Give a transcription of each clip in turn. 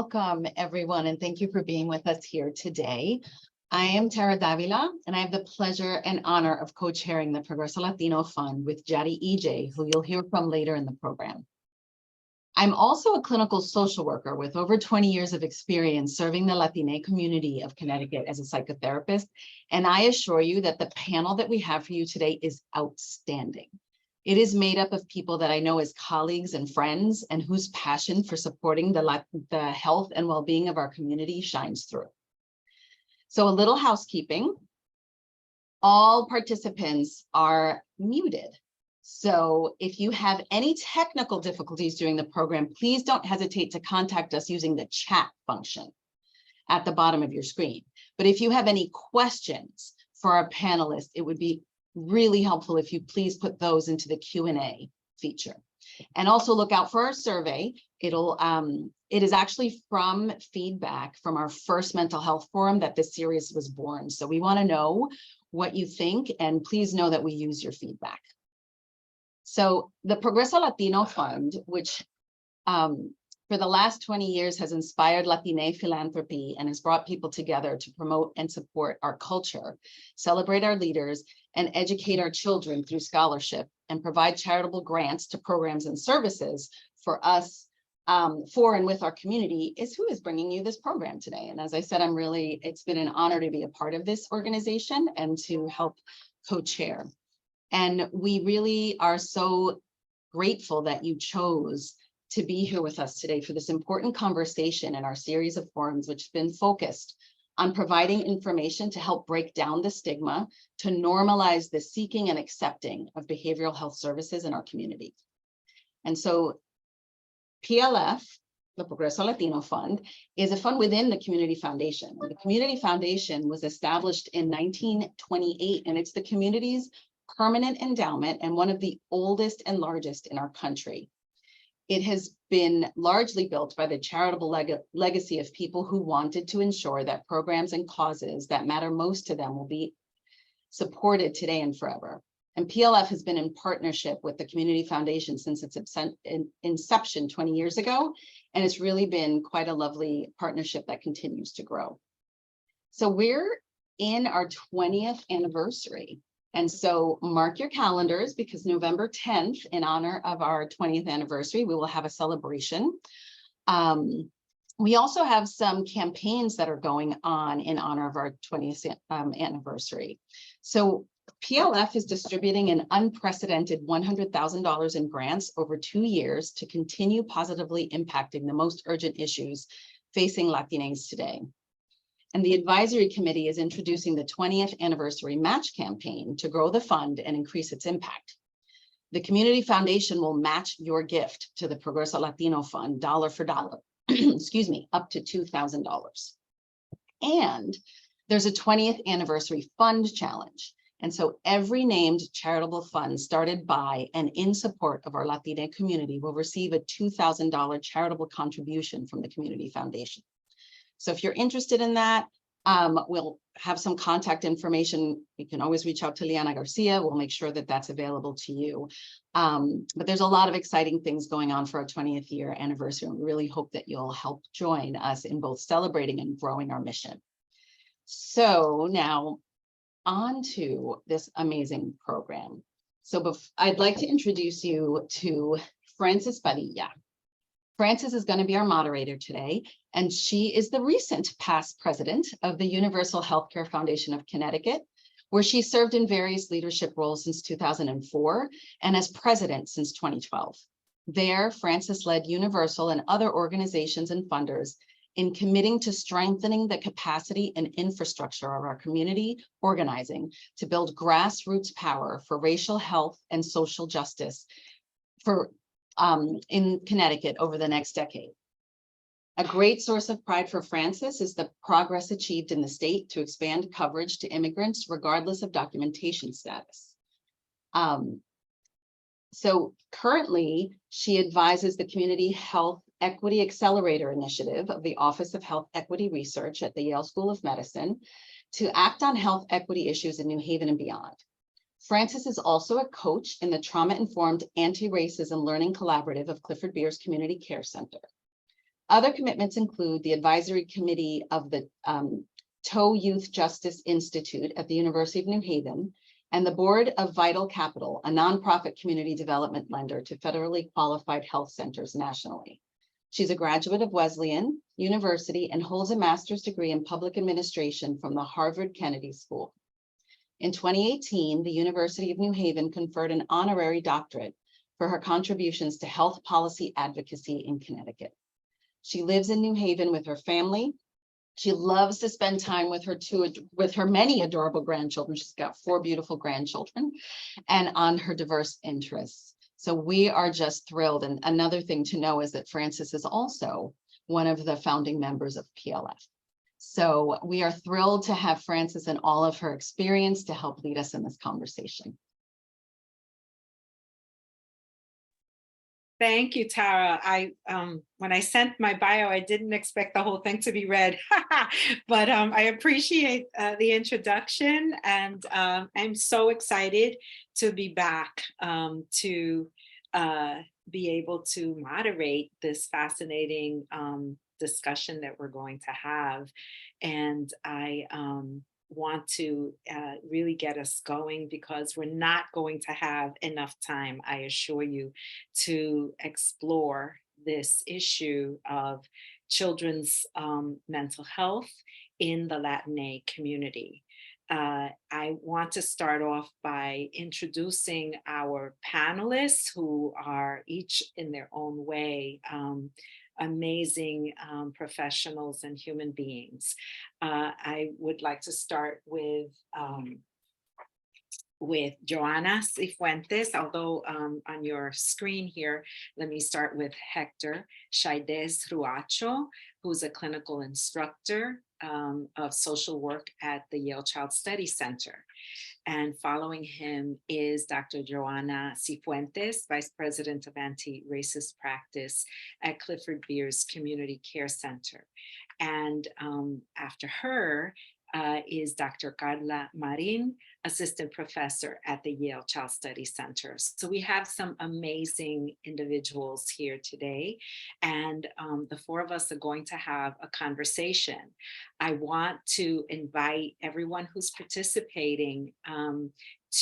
Welcome, everyone, and thank you for being with us here today. I am Tara Davila, and I have the pleasure and honor of co-chairing the Progreso Latino Fund with Jari EJ, who you'll hear from later in the program. I'm also a clinical social worker with over 20 years of experience serving the Latine community of Connecticut as a psychotherapist, and I assure you that the panel that we have for you today is outstanding. It is made up of people that I know as colleagues and friends and whose passion for supporting the health and well-being of our community shines through. So a little housekeeping. All participants are muted. So if you have any technical difficulties during the program, please don't hesitate to contact us using the chat function at the bottom of your screen. But if you have any questions for our panelists, it would be really helpful if you please put those into the Q&A feature. And also look out for our survey. It is actually from feedback from our first mental health forum that this series was born. So we want to know what you think, and please know that we use your feedback. So the Progreso Latino Fund, which for the last 20 years has inspired Latine philanthropy and has brought people together to promote and support our culture, celebrate our leaders, and educate our children through scholarship, and provide charitable grants to programs and services for us, for and with our community, is who is bringing you this program today. And as I said, it's been an honor to be a part of this organization and to help co-chair. And we really are so grateful that you chose to be here with us today for this important conversation in our series of forums, which has been focused on providing information to help break down the stigma, to normalize the seeking and accepting of behavioral health services in our community. And so PLF, the Progreso Latino Fund, is a fund within the Community Foundation. The Community Foundation was established in 1928, and it's the community's permanent endowment and one of the oldest and largest in our country. It has been largely built by the charitable legacy of people who wanted to ensure that programs and causes that matter most to them will be supported today and forever. And PLF has been in partnership with the Community Foundation since its inception 20 years ago, and it's really been quite a lovely partnership that continues to grow. So we're in our 20th anniversary. And so mark your calendars, because November 10th, in honor of our 20th anniversary, we will have a celebration. We also have some campaigns that are going on in honor of our 20th anniversary. So PLF is distributing an unprecedented $100,000 in grants over 2 years to continue positively impacting the most urgent issues facing Latinos today. And the advisory committee is introducing the 20th anniversary match campaign to grow the fund and increase its impact. The Community Foundation will match your gift to the Progreso Latino Fund dollar for dollar, excuse me, up to $2,000. And there's a 20th anniversary fund challenge. And so every named charitable fund started by and in support of our Latina community will receive a $2,000 charitable contribution from the Community Foundation. So if you're interested in that, we'll have some contact information. You can always reach out to Liana Garcia. We'll make sure that that's available to you. But there's a lot of exciting things going on for our 20th year anniversary. And we really hope that you'll help join us in both celebrating and growing our mission. So now on to this amazing program. So I'd like to introduce you to Frances Padilla. Frances is going to be our moderator today, and she is the recent past president of the Universal Healthcare Foundation of Connecticut, where she served in various leadership roles since 2004 and as president since 2012. There, Frances led Universal and other organizations and funders in committing to strengthening the capacity and infrastructure of our community organizing to build grassroots power for racial health and social justice in Connecticut over the next decade. A great source of pride for Frances is the progress achieved in the state to expand coverage to immigrants regardless of documentation status. So currently, she advises the Community Health Equity Accelerator Initiative of the Office of Health Equity Research at the Yale School of Medicine to act on health equity issues in New Haven and beyond. Frances is also a coach in the Trauma-Informed Anti-Racism Learning Collaborative of Clifford Community Care Center. Other commitments include the advisory committee of the TOE Youth Justice Institute at the University of New Haven, and the board of Vital Capital, a nonprofit community development lender to federally qualified health centers nationally. She's a graduate of Wesleyan University and holds a master's degree in public administration from the Harvard Kennedy School. In 2018, the University of New Haven conferred an honorary doctorate for her contributions to health policy advocacy in Connecticut. She lives in New Haven with her family. She loves to spend time with her many adorable grandchildren. She's got 4 beautiful grandchildren, and on her diverse interests. So we are just thrilled. And another thing to know is that Frances is also one of the founding members of PLF. So we are thrilled to have Frances and all of her experience to help lead us in this conversation. Thank you, Tara. When I sent my bio, I didn't expect the whole thing to be read, but I appreciate the introduction, and I'm so excited to be back to be able to moderate this fascinating discussion that we're going to have. And I want to really get us going, because we're not going to have enough time, I assure you, to explore this issue of children's mental health in the Latine community. I want to start off by introducing our panelists, who are each in their own way amazing professionals and human beings. I would like to start with Yohanna Cifuentes, although on your screen here, let me start with Hector Chaidez Ruacho, who's a clinical instructor of social work at the Yale Child Study Center. And following him is Dr. Yohanna Cifuentes, Vice President of Anti-Racist Practice at Clifford Community Care Center. And after her is Dr. Carla Marin, Assistant Professor at the Yale Child Study Center. So we have some amazing individuals here today, and the 4 of us are going to have a conversation. I want to invite everyone who's participating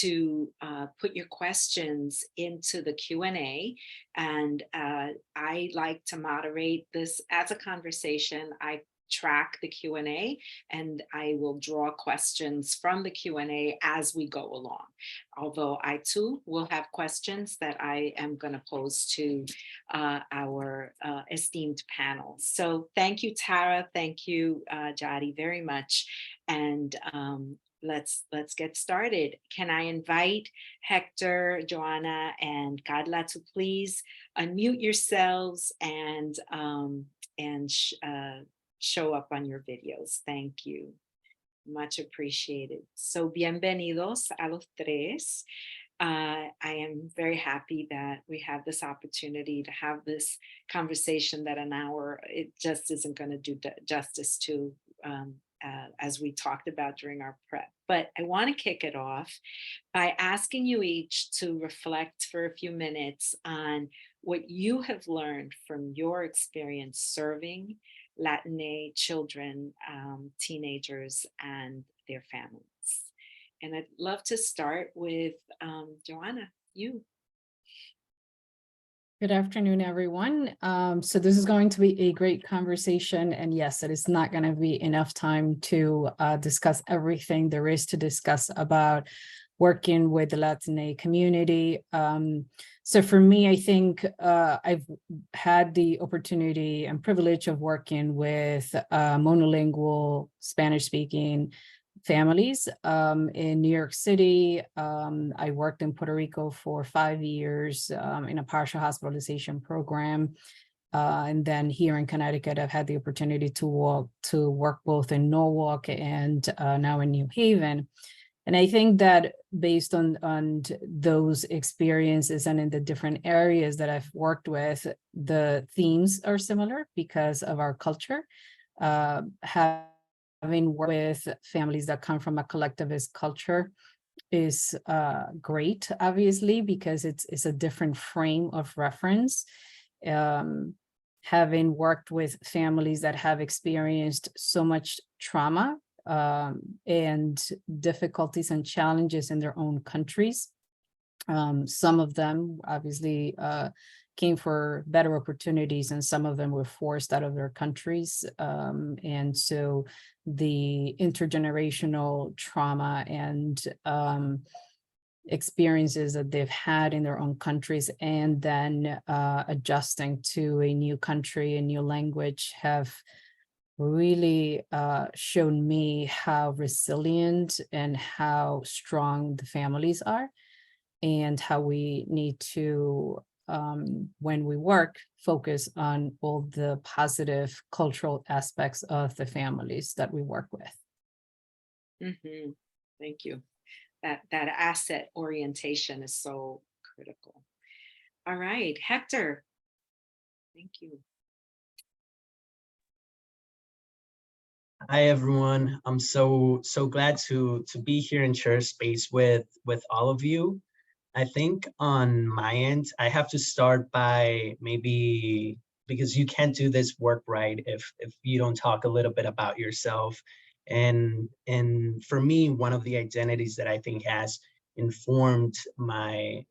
to put your questions into the Q&A, and I like to moderate this as a conversation. I track the Q&A, and I will draw questions from the Q&A as we go along. Although I too will have questions that I am going to pose to our esteemed panel. So thank you, Tara. Thank you, Jadi, very much. And let's get started. Can I invite Hector, Yohanna, and Carla to please unmute yourselves and show up on your videos. Thank you. Much appreciated. So bienvenidos a los tres. I am very happy that we have this opportunity to have this conversation that an hour, it just isn't going to do justice to, as we talked about during our prep. But I want to kick it off by asking you each to reflect for a few minutes on what you have learned from your experience serving Latine children, teenagers, and their families. And I'd love to start with Yohanna, you. Good afternoon, everyone. So this is going to be a great conversation. And yes, it is not going to be enough time to discuss everything there is to discuss about working with the Latine community. So for me, I think I've had the opportunity and privilege of working with monolingual Spanish-speaking families in New York City. I worked in Puerto Rico for 5 years in a partial hospitalization program. And then here in Connecticut, I've had the opportunity to work both in Norwalk and now in New Haven. And I think that based on those experiences and in the different areas that I've worked with, the themes are similar because of our culture. Having worked with families that come from a collectivist culture is great, obviously, because it's a different frame of reference. having worked with families that have experienced so much trauma and difficulties and challenges in their own countries. Some of them obviously came for better opportunities, and some of them were forced out of their countries. And so the intergenerational trauma and experiences that they've had in their own countries, and then adjusting to a new country, a new language, have really shown me how resilient and how strong the families are, and how we need to, when we work, focus on all the positive cultural aspects of the families that we work with. Mhm. Thank you. That asset orientation is so critical. All right, Hector. Thank you. Hi everyone. I'm so glad to be here and share space with all of you. I think on my end, I have to start by maybe, because you can't do this work right if you don't talk a little bit about yourself. And for me, one of the identities that I think has informed my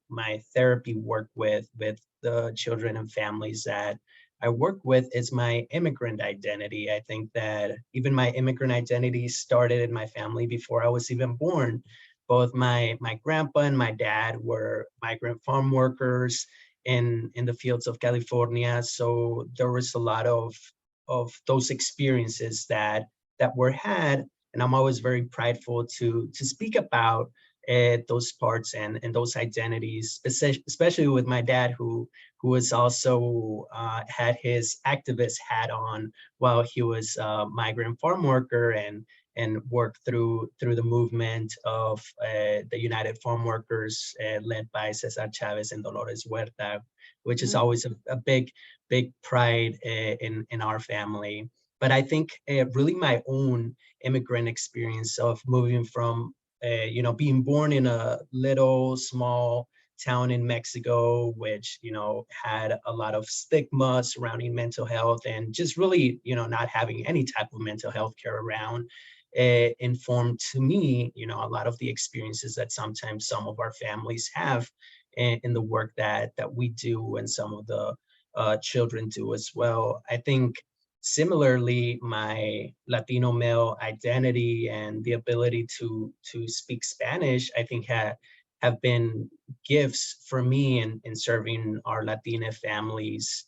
therapy work with the children and families that I work with is my immigrant identity. I think that even my immigrant identity started in my family before I was even born. Both my grandpa and my dad were migrant farm workers in the fields of California. So there was a lot of those experiences that were had, and I'm always very prideful to speak about those parts and those identities, especially with my dad, who was also had his activist hat on while he was a migrant farm worker and worked through the movement of the United Farm Workers led by Cesar Chavez and Dolores Huerta, which is always a big pride in our family. But I think really my own immigrant experience of moving from being born in a little small town in Mexico, which, had a lot of stigma surrounding mental health and just really, not having any type of mental health care around, informed to me, a lot of the experiences that sometimes some of our families have in the work that we do and some of the children do as well. I think similarly, my Latino male identity and the ability to speak Spanish, I think have been gifts for me in serving our Latina families.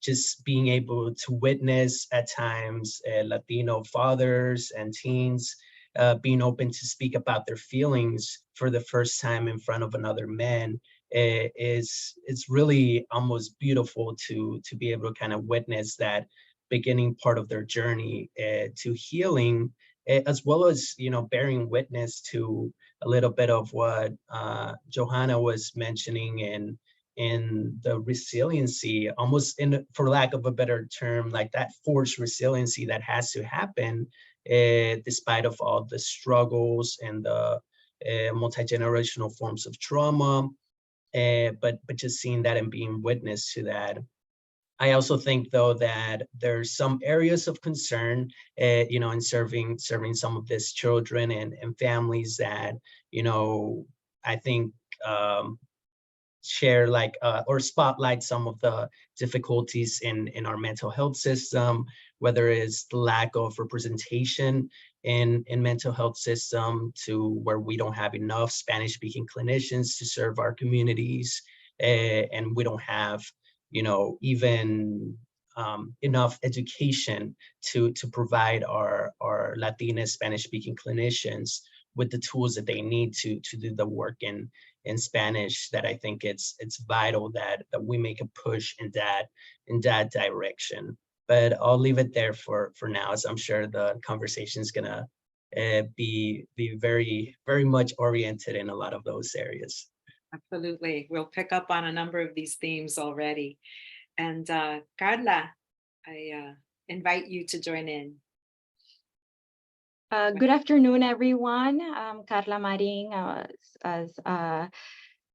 Just being able to witness at times Latino fathers and teens being open to speak about their feelings for the first time in front of another man it's really almost beautiful to be able to kind of witness that beginning part of their journey to healing, as well as bearing witness to a little bit of what Yohanna was mentioning in the resiliency, almost for lack of a better term, like that forced resiliency that has to happen despite of all the struggles and the multi-generational forms of trauma, but just seeing that and being witness to that. I also think, though, that there's some areas of concern, in serving some of these children and families that, I think share or spotlight some of the difficulties in our mental health system, whether it's the lack of representation in mental health system to where we don't have enough Spanish speaking clinicians to serve our communities, and we don't have even enough education to provide our Latina Spanish speaking clinicians with the tools that they need to do the work in Spanish. That I think it's vital that we make a push in that direction. But I'll leave it there for now, as I'm sure the conversation is gonna be very, very much oriented in a lot of those areas. Absolutely. We'll pick up on a number of these themes already. And Carla, I invite you to join in. Good afternoon, everyone. I'm Carla Marin, as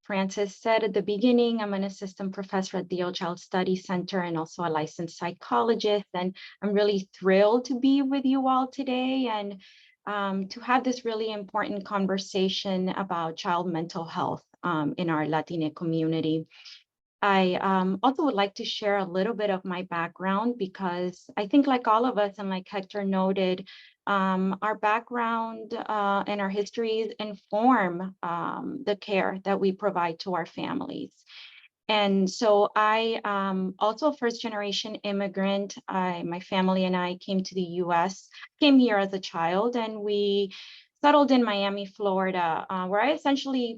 Francis said at the beginning, I'm an assistant professor at the Yale Child Studies Center and also a licensed psychologist. And I'm really thrilled to be with you all today and to have this really important conversation about child mental health in our Latina community. I also would like to share a little bit of my background because I think like all of us and like Hector noted, our background and our histories inform the care that we provide to our families. And so I also a first generation immigrant. My family and I came to the US, came here as a child, and we settled in Miami, Florida, where I essentially,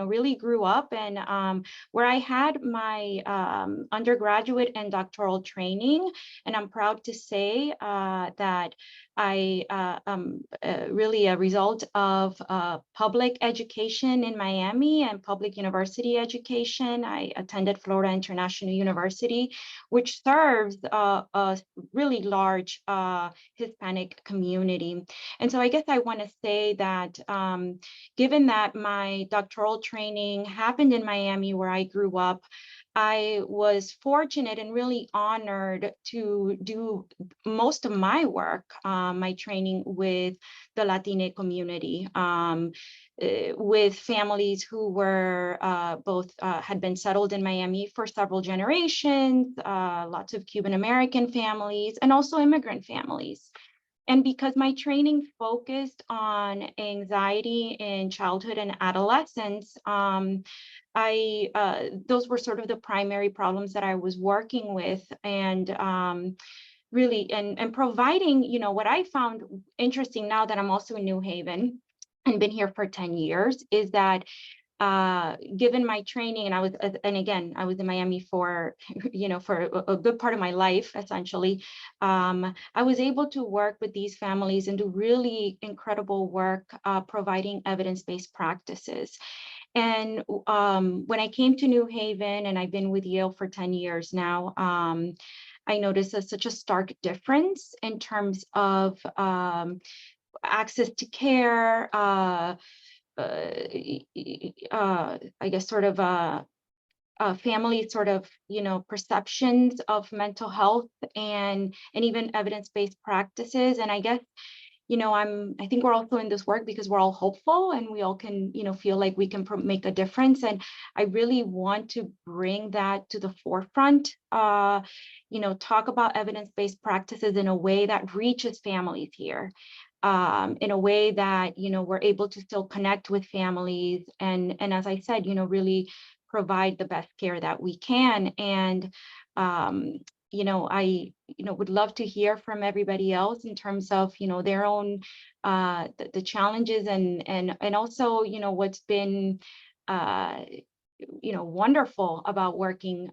really grew up and where I had my undergraduate and doctoral training. And I'm proud to say that I am really a result of public education in Miami and public university education. I attended Florida International University, which serves a really large Hispanic community. And so I guess I want to say that given that my doctoral training happened in Miami, where I grew up, I was fortunate and really honored to do most of my work, my training with the Latina community, with families who were both had been settled in Miami for several generations, lots of Cuban American families, and also immigrant families. And because my training focused on anxiety in childhood and adolescence, those were sort of the primary problems that I was working with, and really and providing, what I found interesting now that I'm also in New Haven and been here for 10 years is that given my training, and I was in Miami for, for a good part of my life, essentially, I was able to work with these families and do really incredible work providing evidence-based practices. And when I came to New Haven, and I've been with Yale for 10 years now, I noticed such a stark difference in terms of access to care, I guess sort of family sort of, perceptions of mental health and even evidence-based practices. And I guess, I think we're also in this work because we're all hopeful and we all can, feel like we can make a difference. And I really want to bring that to the forefront, talk about evidence-based practices in a way that reaches families here. In a way that, we're able to still connect with families and as I said, really provide the best care that we can. And, I, would love to hear from everybody else in terms of, their own, the challenges and also, what's been, wonderful about working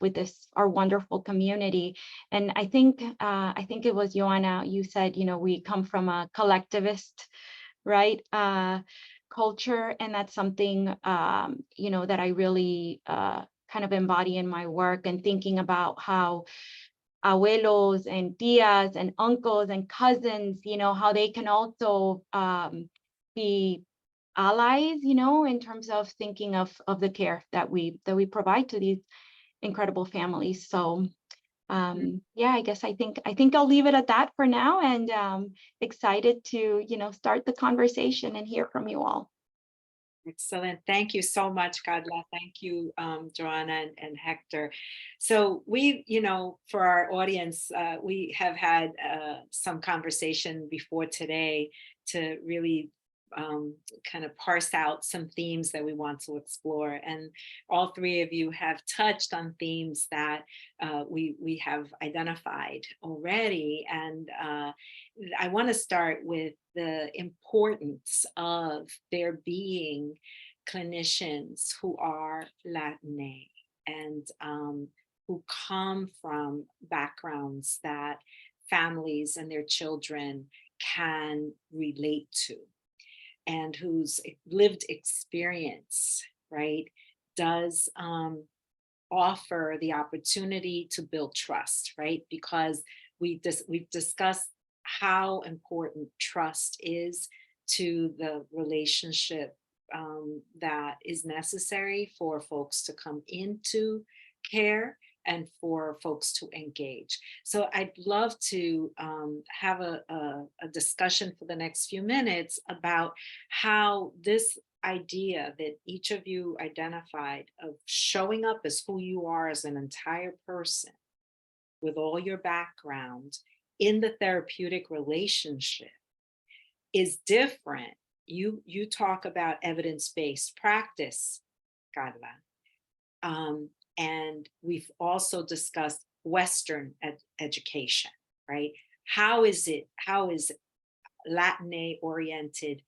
with our wonderful community. And I think it was Yohanna, you said, we come from a collectivist, right, culture, and that's something that I really kind of embody in my work, and thinking about how abuelos and tias and uncles and cousins, how they can also be allies, in terms of thinking of the care that we provide to these incredible families. So yeah, I guess I think I'll leave it at that for now, and excited to start the conversation and hear from you all. Excellent. Thank you so much, Carla. Thank you, Johanna and Hector. So we, for our audience, we have had some conversation before today to really kind of parse out some themes that we want to explore. And all three of you have touched on themes that we have identified already. And I want to start with the importance of there being clinicians who are Latine and who come from backgrounds that families and their children can relate to, and whose lived experience, right, does offer the opportunity to build trust, right? Because we've discussed how important trust is to the relationship that is necessary for folks to come into care and for folks to engage. So I'd love to have a discussion for the next few minutes about how this idea that each of you identified of showing up as who you are as an entire person with all your background in the therapeutic relationship is different. You talk about evidence-based practice, Carla. And we've also discussed Western education, right? How is Latine-oriented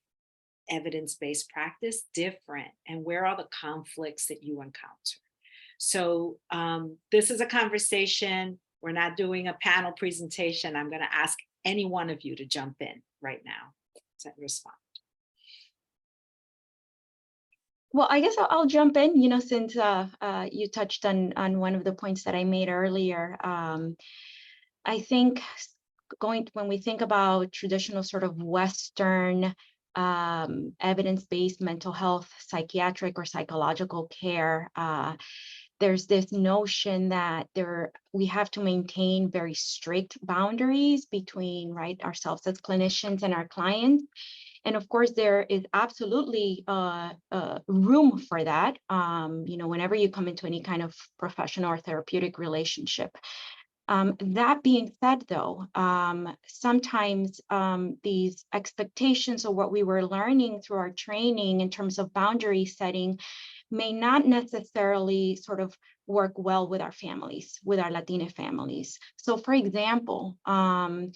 evidence-based practice different? And where are the conflicts that you encounter? So this is a conversation. We're not doing a panel presentation. I'm going to ask any one of you to jump in right now to respond. Well, I guess I'll jump in, since you touched on one of the points that I made earlier. I think when we think about traditional sort of Western evidence-based mental health, psychiatric or psychological care, there's this notion that we have to maintain very strict boundaries between, right, ourselves as clinicians and our clients. And of course, there is absolutely room for that, whenever you come into any kind of professional or therapeutic relationship. That being said, though, sometimes these expectations of what we were learning through our training in terms of boundary setting may not necessarily sort of work well with our families, with our Latina families. So, for example, I'm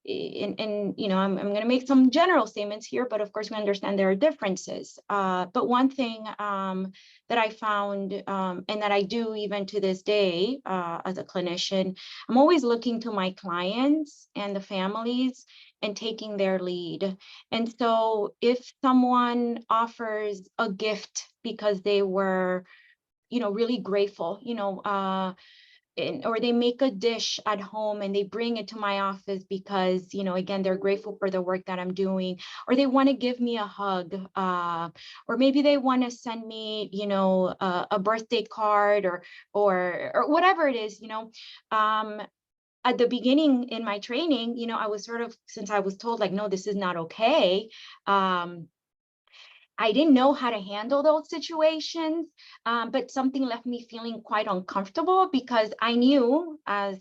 going to make some general statements here, but of course we understand there are differences. But one thing that I found, and that I do even to this day as a clinician, I'm always looking to my clients and the families and taking their lead. And so if someone offers a gift because they were, really grateful, or they make a dish at home and they bring it to my office because, again, they're grateful for the work that I'm doing, or they want to give me a hug, or maybe they want to send me, a birthday card or whatever it is, at the beginning in my training, I was sort of, since I was told like, no, this is not okay. I didn't know how to handle those situations, but something left me feeling quite uncomfortable because I knew, as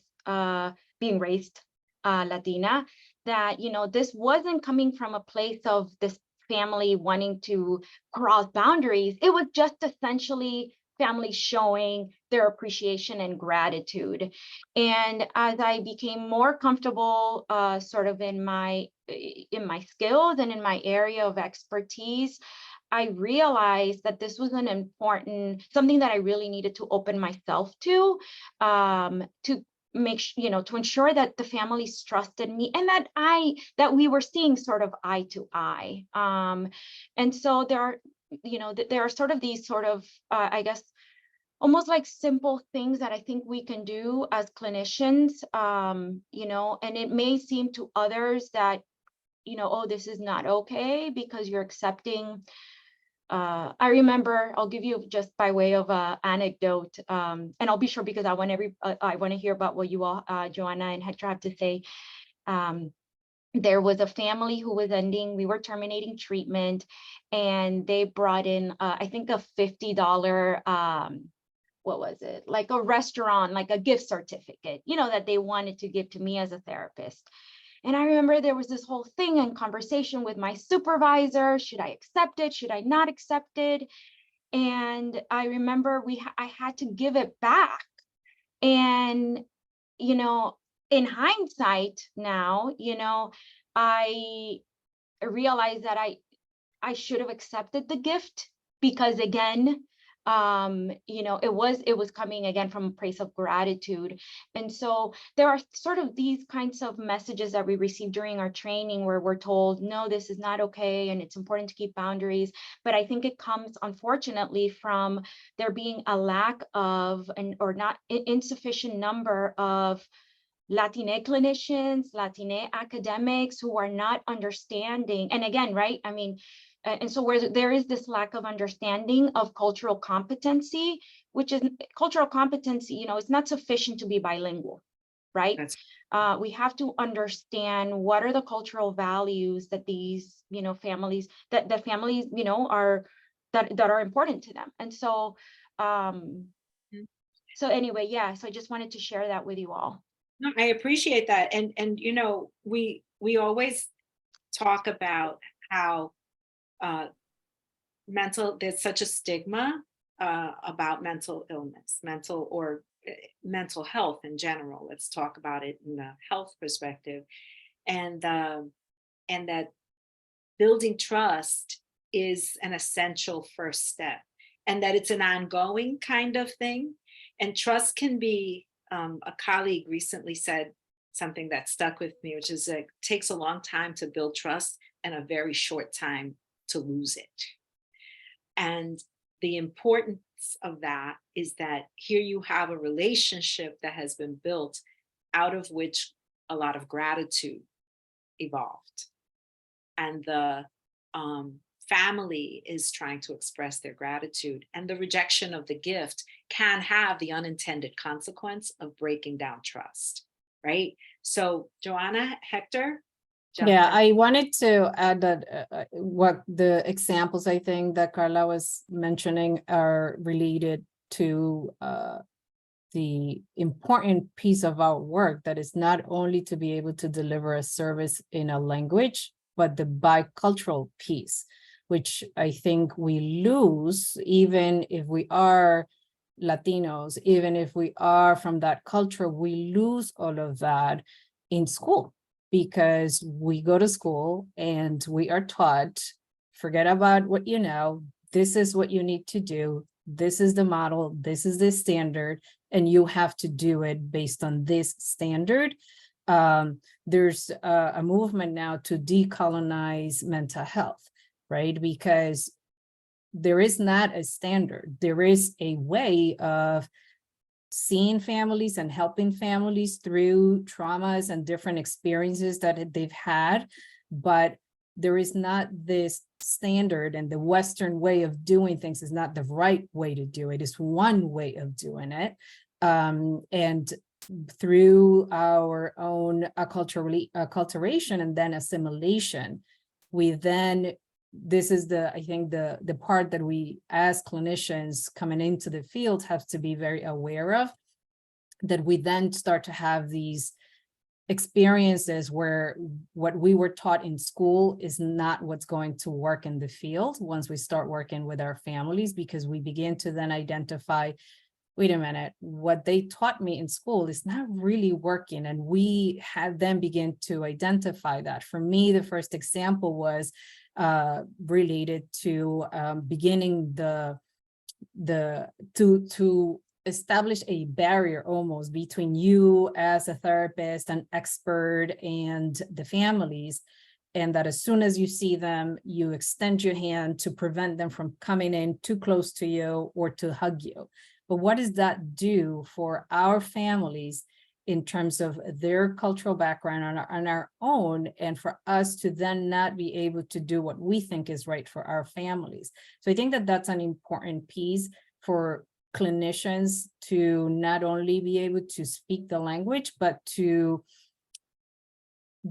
being raised Latina, that, this wasn't coming from a place of this family wanting to cross boundaries. It was just essentially family showing their appreciation and gratitude. And as I became more comfortable sort of in my skills and in my area of expertise, I realized that this was something that I really needed to open myself to make, to ensure that the families trusted me and that we were seeing sort of eye to eye. And so there are sort of these sort of, I guess, almost like simple things that I think we can do as clinicians, and it may seem to others that, oh, this is not okay because you're accepting. I remember, I'll give you just by way of an anecdote, and I'll be sure because I want to hear about what you all, Yohanna and Hector, have to say. There was a family who was we were terminating treatment, and they brought in, I think, a $50, what was it? Like a restaurant, like a gift certificate, that they wanted to give to me as a therapist. And I remember there was this whole thing and conversation with my supervisor. Should I accept it? Should I not accept it? And I remember I had to give it back. And, in hindsight now, I realized that I should have accepted the gift because, again, it was coming again from a place of gratitude. And so there are sort of these kinds of messages that we receive during our training where we're told, no, this is not okay, and it's important to keep boundaries. But I think it comes, unfortunately, from there being a lack of or not insufficient number of Latine clinicians, Latine academics who are not understanding. And again, right, I mean, and so where there is this lack of understanding of cultural competency, which is cultural competency, it's not sufficient to be bilingual, right? That's We have to understand what are the cultural values that these, families, that families, are, that are important to them. And so, so anyway, yeah, so I just wanted to share that with you all. No, I appreciate that. And we always talk about how there's such a stigma about mental illness, mental health in general. Let's talk about it in a health perspective, and that building trust is an essential first step, and that it's an ongoing kind of thing. And trust can be, a colleague recently said something that stuck with me, which is it takes a long time to build trust and a very short time to lose it. And the importance of that is that here you have a relationship that has been built out of which a lot of gratitude evolved. And the family is trying to express their gratitude, and the rejection of the gift can have the unintended consequence of breaking down trust, right? So Yohanna, Hector? Yeah, I wanted to add that what the examples I think that Carla was mentioning are related to the important piece of our work, that is not only to be able to deliver a service in a language, but the bicultural piece, which I think we lose even if we are Latinos, even if we are from that culture, we lose all of that in school, because we go to school and we are taught, forget about what you know, this is what you need to do, this is the model, this is the standard, and you have to do it based on this standard. There's a movement now to decolonize mental health, right? Because there is not a standard. There is a way of seeing families and helping families through traumas and different experiences that they've had, but there is not this standard, and the Western way of doing things is not the right way to do it. It's one way of doing it. And through our own acculturation and then assimilation, we then, this is I think the part that we as clinicians coming into the field have to be very aware of, that we then start to have these experiences where what we were taught in school is not what's going to work in the field once we start working with our families, because we begin to then identify, wait a minute, what they taught me in school is not really working. And we had them begin to identify that. For me, the first example was related to beginning to establish a barrier almost between you as a therapist and expert and the families, and that as soon as you see them, you extend your hand to prevent them from coming in too close to you or to hug you. But what does that do for our families in terms of their cultural background on our own, and for us to then not be able to do what we think is right for our families? So I think that that's an important piece for clinicians to not only be able to speak the language, but to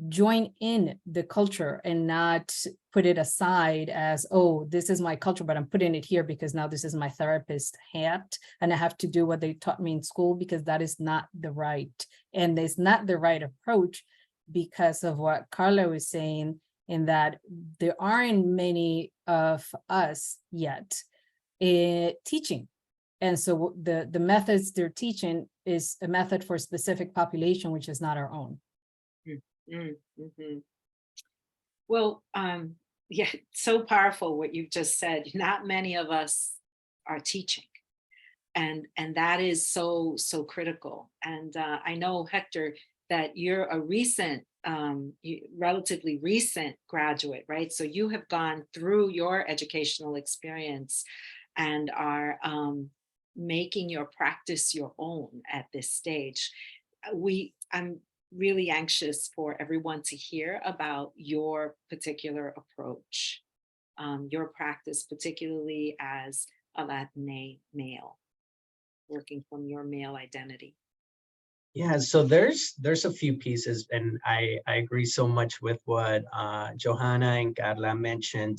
join in the culture and not put it aside as, oh, this is my culture, but I'm putting it here because now this is my therapist hat and I have to do what they taught me in school, because that is not the right, and it's not the right approach because of what Carla was saying, in that there aren't many of us yet teaching. And so the methods they're teaching is a method for a specific population, which is not our own. Mm-hmm. Well, yeah, so powerful what you've just said. Not many of us are teaching, and that is so critical. And I know, Hector, that you're a relatively recent graduate, right? So you have gone through your educational experience and are making your practice your own at this stage. I'm really anxious for everyone to hear about your particular approach your practice, particularly as a Latine male, working from your male identity? Yeah, so there's a few pieces, and I agree so much with what Yohanna and Carla mentioned,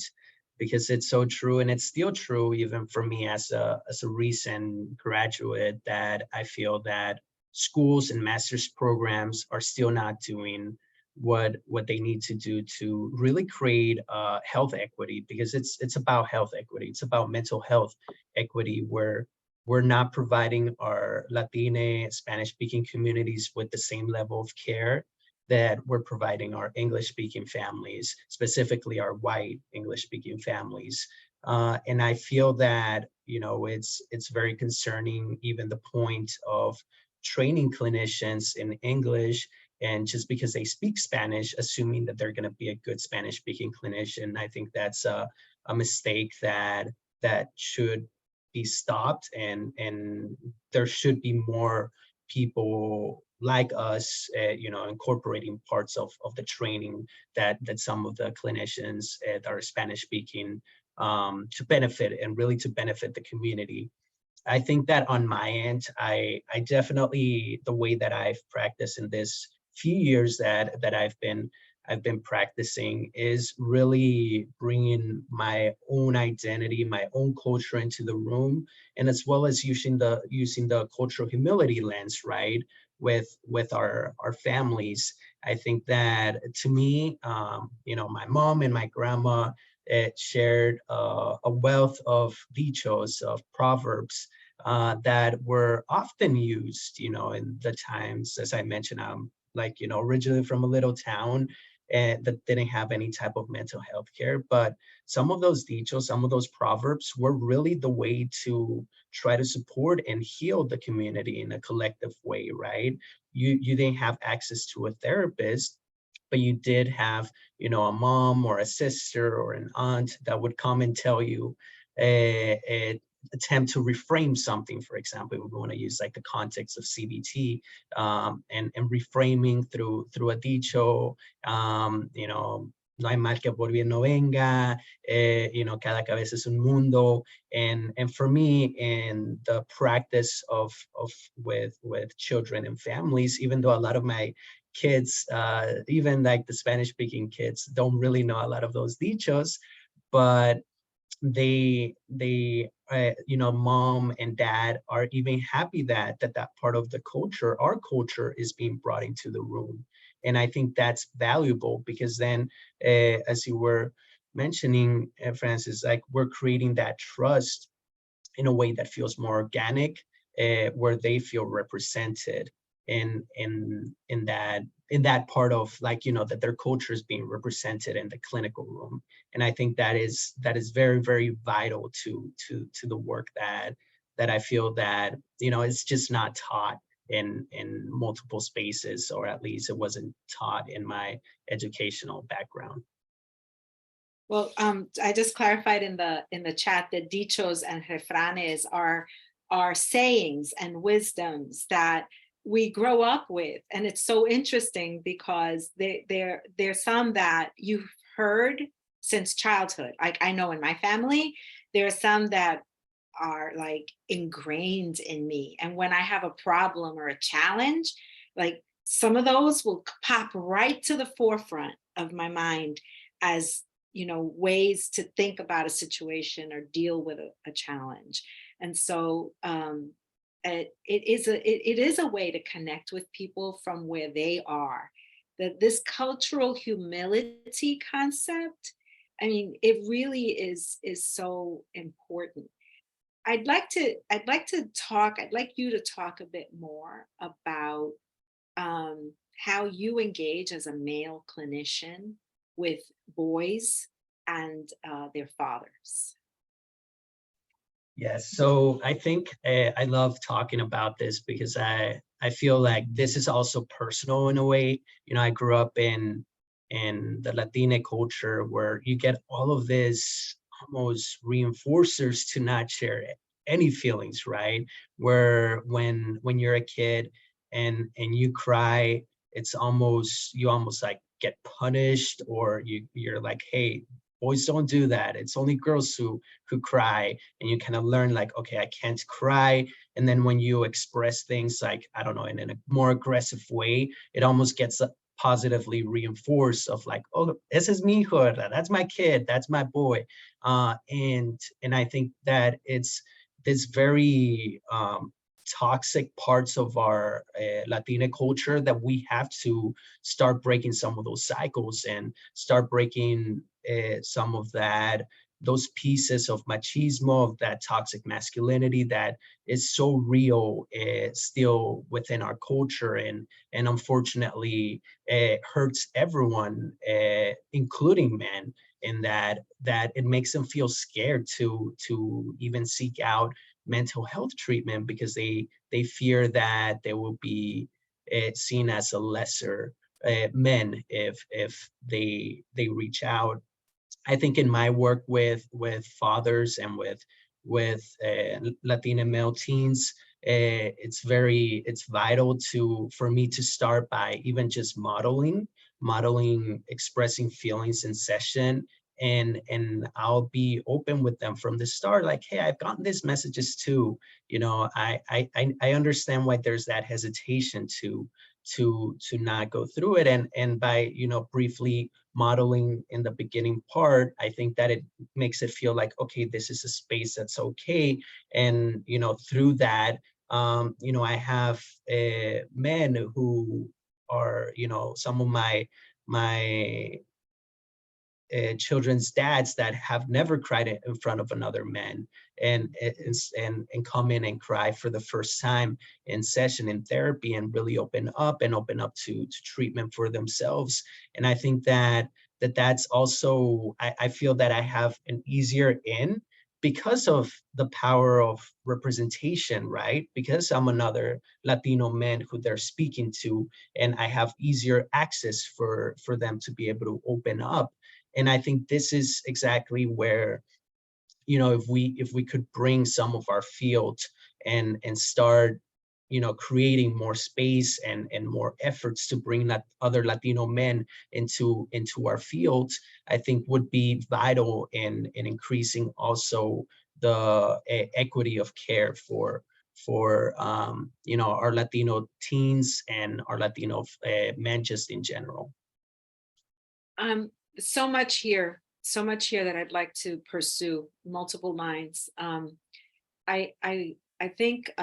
because it's so true, and it's still true even for me as a recent graduate, that I feel that schools and master's programs are still not doing what they need to do to really create health equity, because it's about health equity. It's about mental health equity, where we're not providing our Latine, Spanish-speaking communities with the same level of care that we're providing our English-speaking families, specifically our white English-speaking families. And I feel that, you know, it's very concerning, even the point of training clinicians in English, and just because they speak Spanish, assuming that they're going to be a good Spanish-speaking clinician. I think that's a mistake that should be stopped, and there should be more people like us, you know, incorporating parts of the training that some of the clinicians that are Spanish speaking, to benefit, and really to benefit the community. I think that on my end, I definitely, the way that I've practiced in this few years that I've been practicing, is really bringing my own identity, my own culture into the room, and as well as using the cultural humility lens, right, with our families. I think that, to me, you know, my mom and my grandma shared a wealth of dichos, of proverbs, that were often used, you know, in the times, as I mentioned, like, you know, originally from a little town, and that didn't have any type of mental health care. But some of those dichos, some of those proverbs were really the way to try to support and heal the community in a collective way, right? You didn't have access to a therapist, but you did have, you know, a mom or a sister or an aunt that would come and tell you, attempt to reframe something. For example, we want to use like the context of CBT, and reframing through a dicho, you know, no hay mal que por bien no venga, you know, cada cabeza es un mundo. And for me, in the practice of with children and families, even though a lot of my kids, even like the Spanish speaking kids, don't really know a lot of those dichos, but they you know, mom and dad are even happy that part of the culture, our culture, is being brought into the room. And I think that's valuable, because then, as you were mentioning, Francis, like, we're creating that trust in a way that feels more organic, where they feel represented in that part of, like, you know, that their culture is being represented in the clinical room. And I think that is very, very vital to the work that I feel that, you know, it's just not taught in multiple spaces, or at least it wasn't taught in my educational background. Well, I just clarified in the chat that dichos and refranes are sayings and wisdoms that we grow up with. And it's so interesting because there's some that you've heard since childhood. Like, I know in my family, there are some that are like ingrained in me. And when I have a problem or a challenge, like, some of those will pop right to the forefront of my mind as, you know, ways to think about a situation or deal with a challenge. And so it is a way to connect with people from where they are. That this cultural humility concept, I mean, it really is so important. I'd like you to talk a bit more about how you engage as a male clinician with boys and their fathers. Yes, so I think I love talking about this, because I feel like this is also personal in a way. You know, I grew up in the Latina culture, where you get all of this almost reinforcers to not share any feelings, right? Where when you're a kid and you cry, it's almost, you almost like get punished, or you're like, hey, boys don't do that. It's only girls who cry. And you kind of learn like, okay, I can't cry. And then when you express things like, I don't know, in a more aggressive way, it almost gets positively reinforced of like, oh, this is mi hijo, that's my kid, that's my boy. And I think that it's this very toxic parts of our Latina culture that we have to start breaking some of those cycles and start breaking some of those pieces of machismo, of that toxic masculinity that is so real still within our culture, and unfortunately hurts everyone, including men, in that it makes them feel scared to even seek out mental health treatment because they fear that they will be seen as a lesser men if they reach out. I think in my work with fathers and with Latina male teens, it's vital for me to start by even just modeling expressing feelings in session, and I'll be open with them from the start, like, hey, I've gotten these messages too, you know, I understand why there's that hesitation to not go through it, and by, you know, briefly modeling in the beginning part, I think that it makes it feel like, okay, this is a space that's okay. And, you know, through that, you know, I have men who are, you know, some of my children's dads that have never cried in front of another man, and come in and cry for the first time in session in therapy, and really open up to treatment for themselves. And I think that's also, I feel that I have an easier in because of the power of representation, right? Because I'm another Latino man who they're speaking to, and I have easier access for them to be able to open up. And I think this is exactly where, you know, if we could bring some of our field and start, you know, creating more space and more efforts to bring that other Latino men into our field, I think would be vital in increasing also the equity of care for you know, our Latino teens and our Latino men just in general. So much here that I'd like to pursue, multiple lines. I think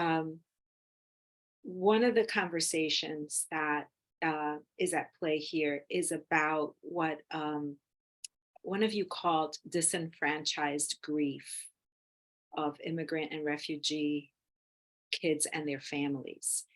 one of the conversations that is at play here is about what one of you called disenfranchised grief of immigrant and refugee kids and their families.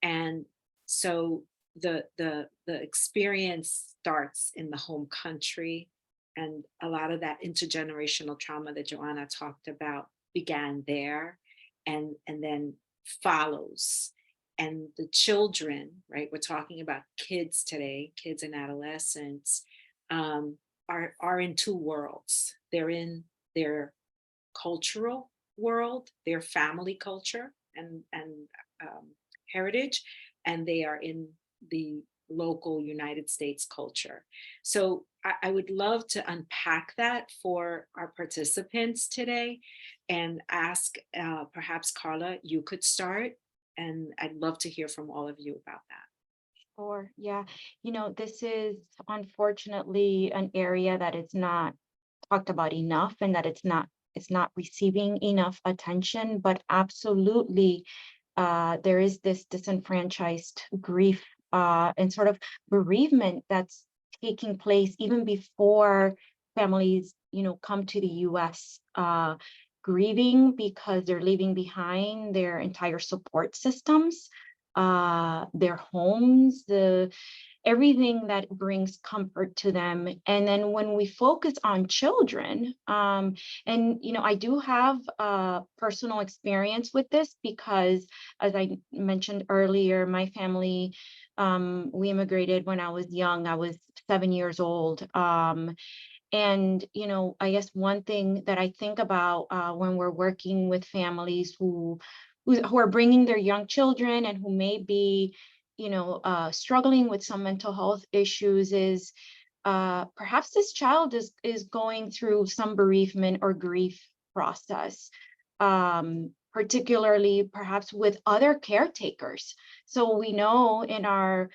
And so the experience starts in the home country, and a lot of that intergenerational trauma that Yohanna talked about began there, and then follows. And the children, right? We're talking about kids today, kids and adolescents, are in two worlds. They're in their cultural world, their family culture and heritage, and they are in the local United States culture. So I would love to unpack that for our participants today and ask, perhaps Carla, you could start, and I'd love to hear from all of you about that. Sure, yeah. You know, this is unfortunately an area that is not talked about enough, and that it's not receiving enough attention, but absolutely there is this disenfranchised grief and sort of bereavement that's taking place even before families, you know, come to the US, grieving because they're leaving behind their entire support systems, their homes, everything that brings comfort to them. And then when we focus on children, and, you know, I do have personal experience with this because, as I mentioned earlier, my family, we immigrated when I was young. I was 7 years old. And, you know, I guess one thing that I think about when we're working with families who are bringing their young children and who may be, you know, struggling with some mental health issues is perhaps this child is going through some bereavement or grief process, particularly perhaps with other caretakers. So we know in our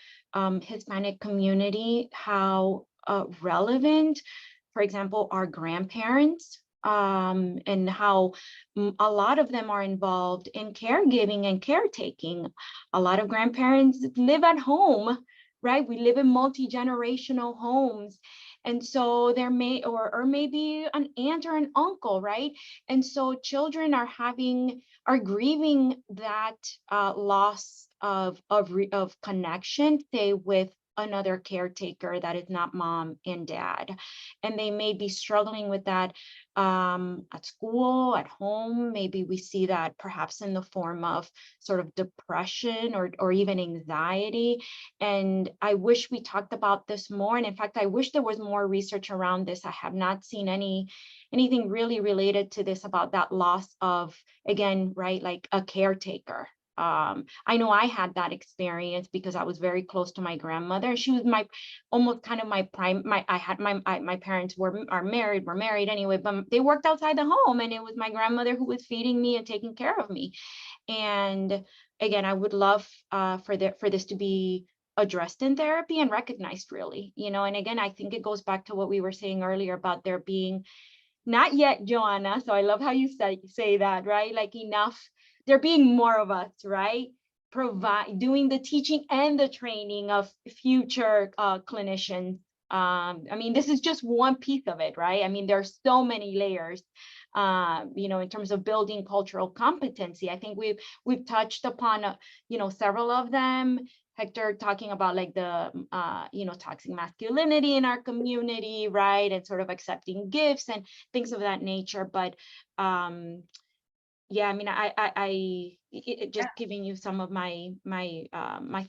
Hispanic community how relevant, for example, our grandparents, and how a lot of them are involved in caregiving and caretaking. A lot of grandparents live at home, right? We live in multi-generational homes. And so there may, or maybe an aunt or an uncle, right? And so children are grieving that loss of connection, say, with another caretaker that is not mom and dad. And they may be struggling with that at school, at home. Maybe we see that perhaps in the form of sort of depression or even anxiety. And I wish we talked about this more. And in fact, I wish there was more research around this. I have not seen anything really related to this about that loss of, again, right, like a caretaker. I know I had that experience because I was very close to my grandmother. She was almost kind of my parents were married anyway, but they worked outside the home, and it was my grandmother who was feeding me and taking care of me. And again, I would love for this to be addressed in therapy and recognized, really, and again, I think it goes back to what we were saying earlier about there being, not yet, Joanna, so I love how you say that, right? Like enough, there being more of us, right? Doing the teaching and the training of future clinicians. I mean, this is just one piece of it, right? I mean, there's so many layers, in terms of building cultural competency. I think we've touched upon, several of them. Hector talking about like the, toxic masculinity in our community, right? And sort of accepting gifts and things of that nature. But yeah, I mean, just giving you some of my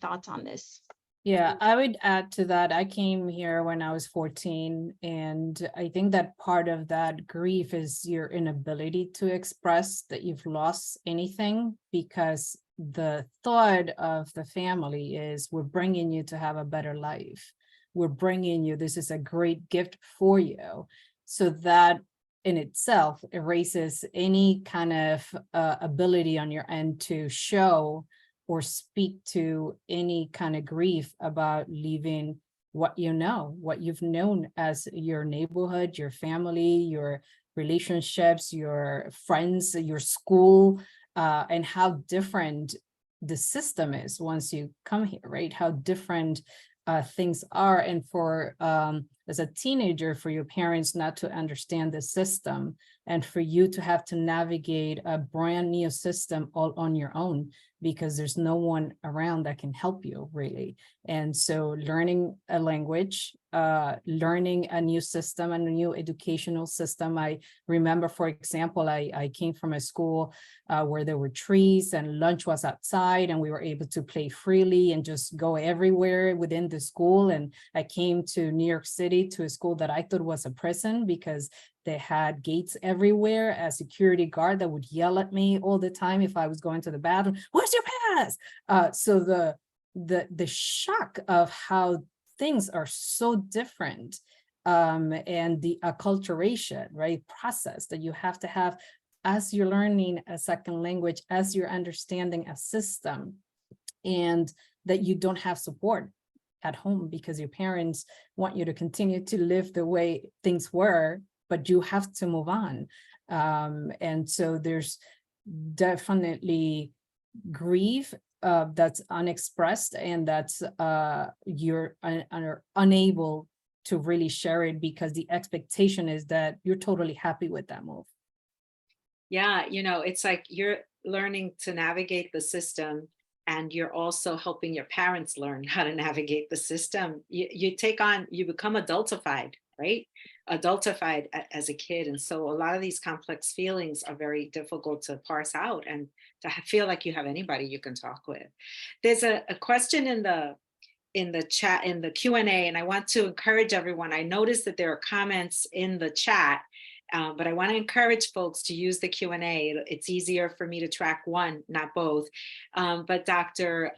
thoughts on this. Yeah, I would add to that. I came here when I was 14, and I think that part of that grief is your inability to express that you've lost anything, because the thought of the family is, we're bringing you to have a better life. We're bringing you, this is a great gift for you. So that in itself erases any kind of ability on your end to show or speak to any kind of grief about leaving what you've known as your neighborhood, your family, your relationships, your friends, your school, and how different the system is once you come here, right? How different things are. And for as a teenager, for your parents not to understand the system, and for you to have to navigate a brand new system all on your own, because there's no one around that can help you, really. And so learning a language, learning a new system, and a new educational system. I remember, for example, I came from a school where there were trees and lunch was outside, and we were able to play freely and just go everywhere within the school. And I came to New York City to a school that I thought was a prison, because they had gates everywhere, a security guard that would yell at me all the time if I was going to the bathroom, "Where's your pass?" So the shock of how things are so different, and the acculturation, right, process that you have to have as you're learning a second language, as you're understanding a system, and that you don't have support at home because your parents want you to continue to live the way things were, but you have to move on. And so there's definitely grief that's unexpressed, and that's you're unable to really share it, because the expectation is that you're totally happy with that move. Yeah, it's like you're learning to navigate the system, and you're also helping your parents learn how to navigate the system. You become adultified, right? Adultified as a kid. And so a lot of these complex feelings are very difficult to parse out, and to feel like you have anybody you can talk with. There's a question in the chat, in the Q&A, and I want to encourage everyone. I noticed that there are comments in the chat, but I want to encourage folks to use the Q&A. It's easier for me to track one, not both. But Dr.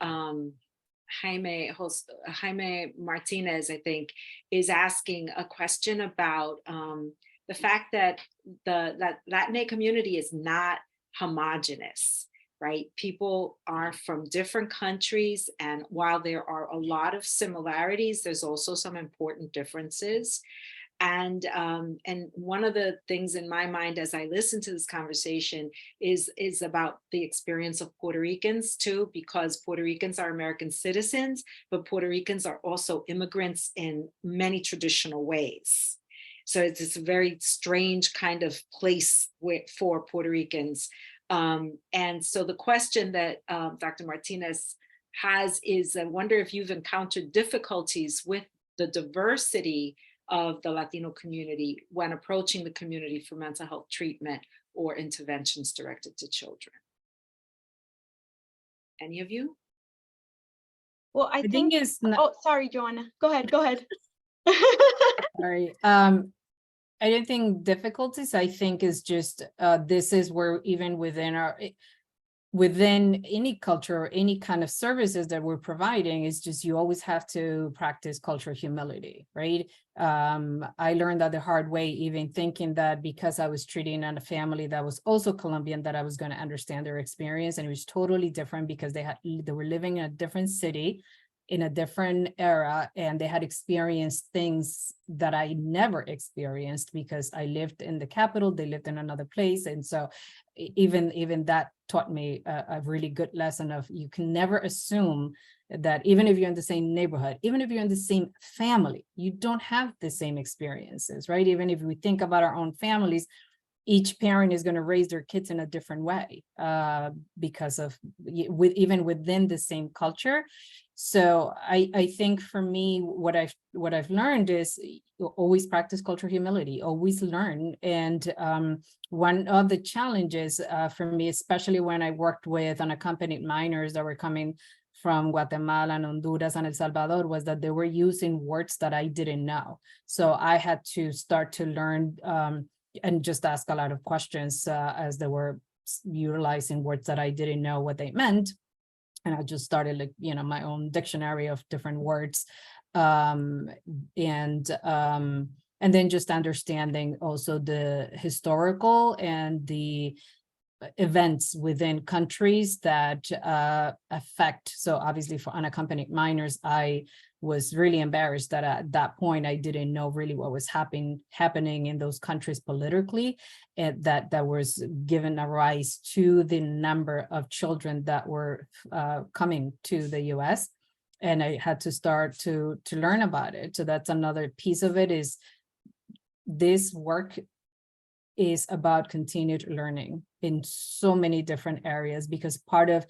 Jaime Martinez, I think, is asking a question about the fact that the Latin community is not homogenous, right? People are from different countries, and while there are a lot of similarities, there's also some important differences. And one of the things in my mind as I listen to this conversation is about the experience of Puerto Ricans too, because Puerto Ricans are American citizens, but Puerto Ricans are also immigrants in many traditional ways. So it's a very strange kind of place for Puerto Ricans. And so the question that Dr. Martinez has is, I wonder if you've encountered difficulties with the diversity of the Latino community when approaching the community for mental health treatment or interventions directed to children. Any of you? Well, I think it's not, oh, sorry, Yohanna. Go ahead. sorry. I don't think difficulties, I think is just, this is where even within any culture or any kind of services that we're providing, is just you always have to practice cultural humility, right? I learned that the hard way, even thinking that because I was treating on a family that was also Colombian, that I was going to understand their experience, and it was totally different because they were living in a different city, in a different era, and they had experienced things that I never experienced because I lived in the capital, they lived in another place. And so even that taught me a really good lesson of, you can never assume that even if you're in the same neighborhood, even if you're in the same family, you don't have the same experiences, right? Even if we think about our own families, each parent is going to raise their kids in a different way because of even within the same culture. So I think for me, what I've learned is always practice cultural humility, always learn. And one of the challenges for me, especially when I worked with unaccompanied minors that were coming from Guatemala and Honduras and El Salvador, was that they were using words that I didn't know. So I had to start to learn and just ask a lot of questions as they were utilizing words that I didn't know what they meant. And I just started my own dictionary of different words. And then just understanding also the historical and the events within countries that affect. So obviously for unaccompanied minors, I was really embarrassed that at that point I didn't know really what was happening in those countries politically, and that was given a rise to the number of children that were coming to the US. And I had to start to learn about it. So that's another piece of it, is this work is about continued learning in so many different areas, because part of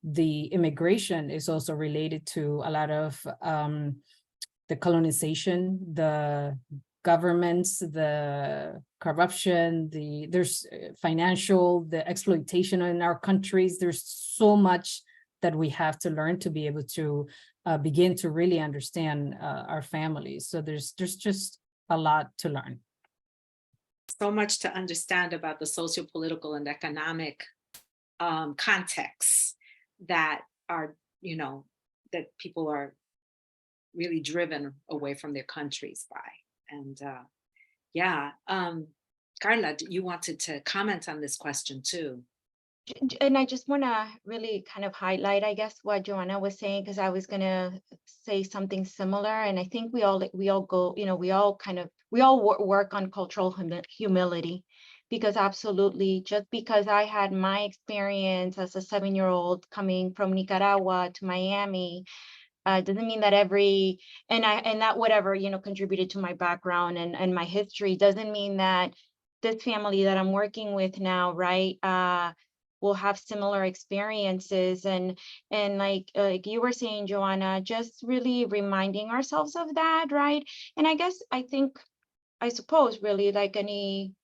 the immigration is also related to a lot of the colonization, the governments, the corruption, there's financial, the exploitation in our countries. There's so much that we have to learn to be able to begin to really understand our families. So there's just a lot to learn. So much to understand about the socio-political and economic contexts that are, that people are really driven away from their countries by. And Carla, you wanted to comment on this question too. And I just want to really kind of highlight, I guess, what Yohanna was saying, because I was going to say something similar. And I think we all work on cultural humility, because absolutely, just because I had my experience as a 7-year-old coming from Nicaragua to Miami, doesn't mean that that whatever, contributed to my background and my history, doesn't mean that this family that I'm working with now, right, will have similar experiences. And like you were saying, Yohanna, just really reminding ourselves of that, right? And I suppose really, like any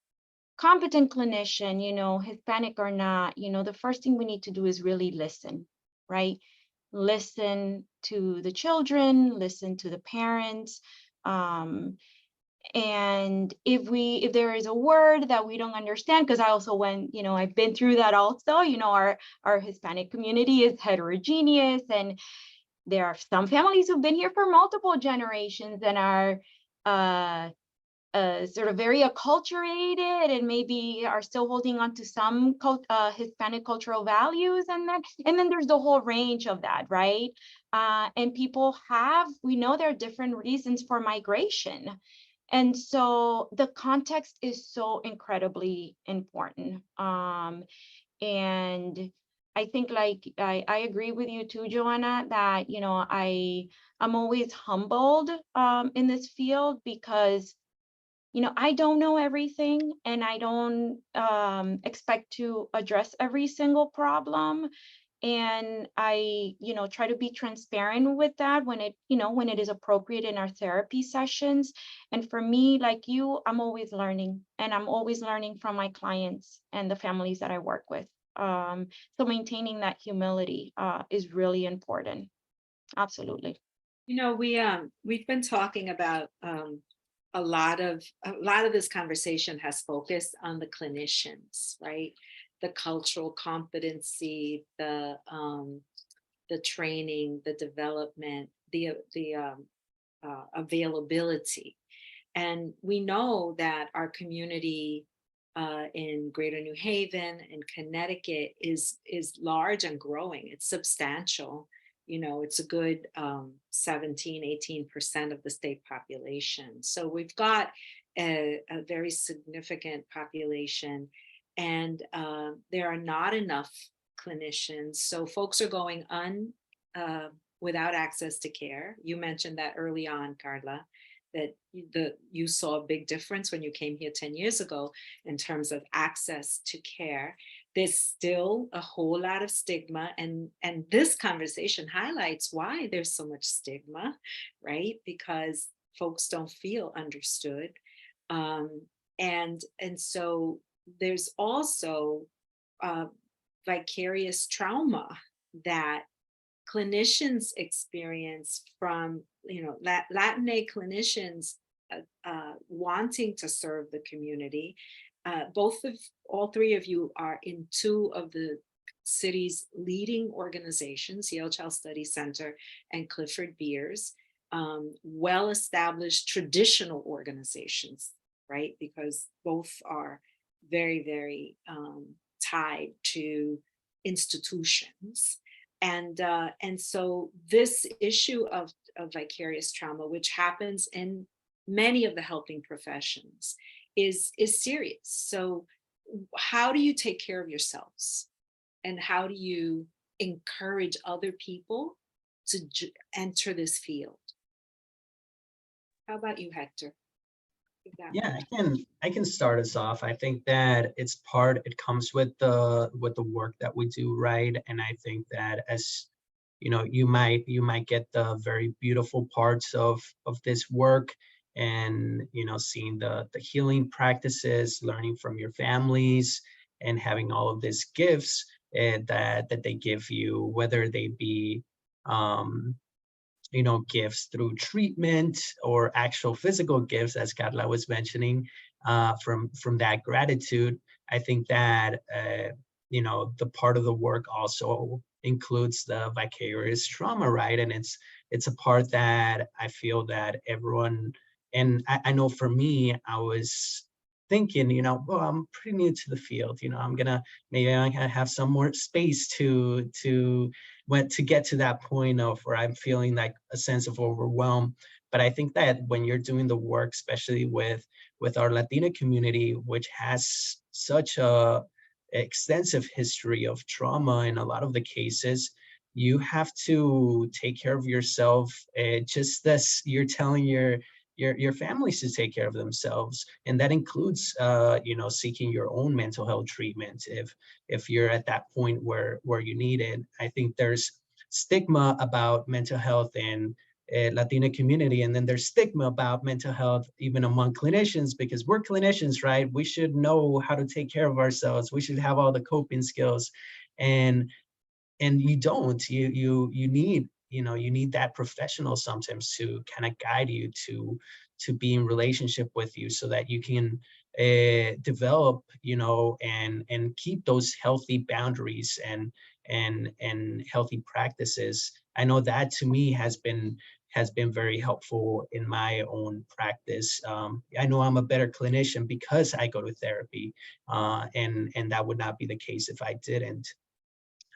competent clinician, Hispanic or not, the first thing we need to do is really listen, right? Listen to the children, listen to the parents. And if there is a word that we don't understand, because I also I've been through that also, our Hispanic community is heterogeneous, and there are some families who've been here for multiple generations and are sort of very acculturated and maybe are still holding on to some Hispanic cultural values, and then there's the whole range of that, right? And people we know there are different reasons for migration. And so the context is so incredibly important. And I think, like, I agree with you too, Yohanna, that, you know, I'm always humbled in this field because, you know, I don't know everything, and I don't expect to address every single problem. And I, you know, try to be transparent with that when it is appropriate in our therapy sessions. And for me, like you, I'm always learning, and I'm always learning from my clients and the families that I work with. So maintaining that humility is really important. Absolutely. You know, we've been talking about a lot of this conversation has focused on the clinicians, right? The cultural competency, the training, the development, the availability. And we know that our community in Greater New Haven and Connecticut is large and growing. It's substantial. You know, it's a good 17–18% of the state population. So we've got a very significant population, and there are not enough clinicians. So folks are going without access to care. You mentioned that early on, Carla, that you saw a big difference when you came here 10 years ago in terms of access to care. There's still a whole lot of stigma, and this conversation highlights why there's so much stigma, right? Because folks don't feel understood. And so there's also vicarious trauma that clinicians experience from, you know, Latine clinicians wanting to serve the community. All three of you are in two of the city's leading organizations, Yale Child Study Center and Clifford Beers, well-established traditional organizations, right? Because both are very, very tied to institutions. And so this issue of vicarious trauma, which happens in many of the helping professions, is serious. So how do you take care of yourselves? And how do you encourage other people to enter this field? How about you, Hector? Yeah, I can start us off. I think that it comes with the work that we do, right? And I think that, as you know, you might get the very beautiful parts of this work, and, you know, seeing the healing practices, learning from your families, and having all of these gifts that they give you, whether they be you know, gifts through treatment or actual physical gifts, as Carla was mentioning, from that gratitude. I think that, you know, the part of the work also includes the vicarious trauma, right? And it's a part that I feel that everyone, and I know for me, I was thinking, you know, well, I'm pretty new to the field, you know, maybe I'm gonna have some more space to get to that point of where I'm feeling like a sense of overwhelm. But I think that when you're doing the work, especially with our Latina community, which has such a extensive history of trauma in a lot of the cases, you have to take care of yourself, just as you're telling your families to take care of themselves. And that includes, you know, seeking your own mental health treatment if you're at that point where you need it. I think there's stigma about mental health in Latina community, and then there's stigma about mental health even among clinicians, because we're clinicians, right? We should know how to take care of ourselves. We should have all the coping skills, and you don't. You need, you know, you need that professional sometimes to kind of guide you to be in relationship with you, so that you can develop, you know, and keep those healthy boundaries and healthy practices I know that to me has been very helpful in my own practice. I know I'm a better clinician because I go to therapy, and that would not be the case if I didn't.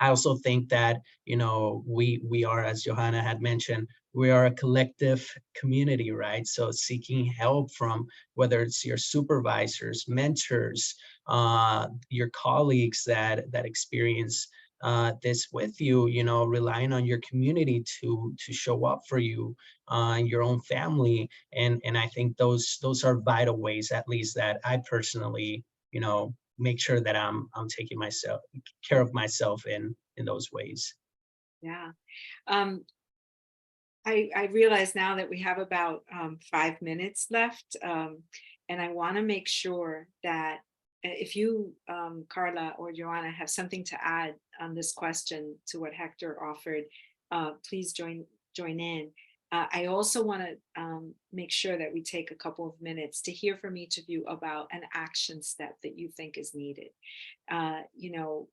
I also think that, you know, we are, as Yohanna had mentioned, we are a collective community, right? So seeking help from whether it's your supervisors, mentors, your colleagues that experience this with you, you know, relying on your community to show up for you, and your own family, and I think those are vital ways, at least that I personally, you know, make sure that I'm taking myself care of myself in those ways. Yeah. I realize now that we have about 5 minutes left, and I want to make sure that if you, Carla or Joanna, have something to add on this question to what Hector offered, please join in. I also want to make sure that we take a couple of minutes to hear from each of you about an action step that you think is needed. You know,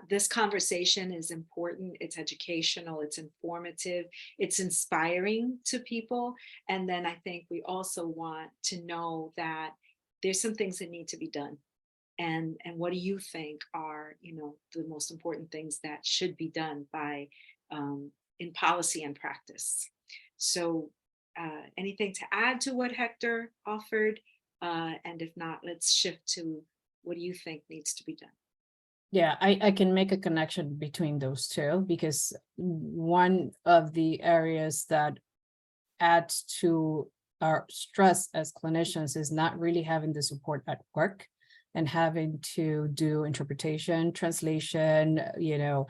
this conversation is important, it's educational, it's informative, it's inspiring to people. And then I think we also want to know that there's some things that need to be done. And what do you think are, you know, the most important things that should be done by in policy and practice? So anything to add to what Hector offered? And if not, let's shift to what do you think needs to be done? Yeah, I can make a connection between those two, because one of the areas that adds to our stress as clinicians is not really having the support at work and having to do interpretation, translation, you know,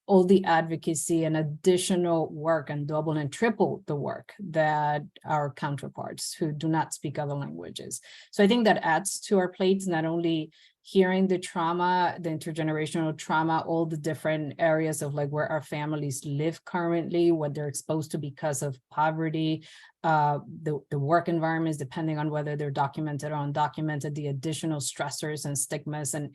all the advocacy and additional work, and double and triple the work that our counterparts who do not speak other languages. So I think that adds to our plates, not only hearing the trauma, the intergenerational trauma, all the different areas of like where our families live currently, what they're exposed to because of poverty, the work environments, depending on whether they're documented or undocumented, the additional stressors and stigmas and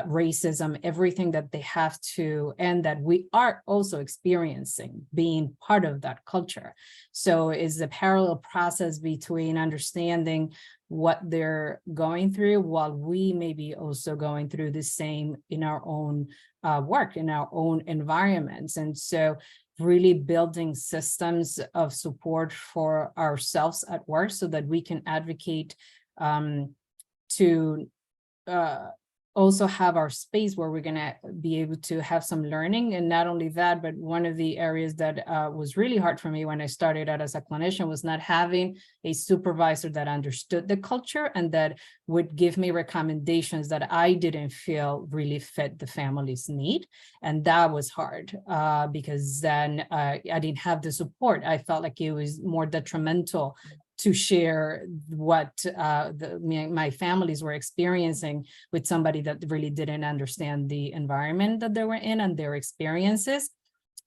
racism, everything that they have to, and that we are also experiencing being part of that culture. So is the parallel process between understanding what they're going through while we may be also going through the same in our own work, in our own environments. And so really building systems of support for ourselves at work so that we can advocate to also have our space where we're going to be able to have some learning. And not only that, but one of the areas that was really hard for me when I started out as a clinician was not having a supervisor that understood the culture and that would give me recommendations that I didn't feel really fit the family's need. And that was hard because then I didn't have the support. I felt like it was more detrimental to share what my families were experiencing with somebody that really didn't understand the environment that they were in and their experiences.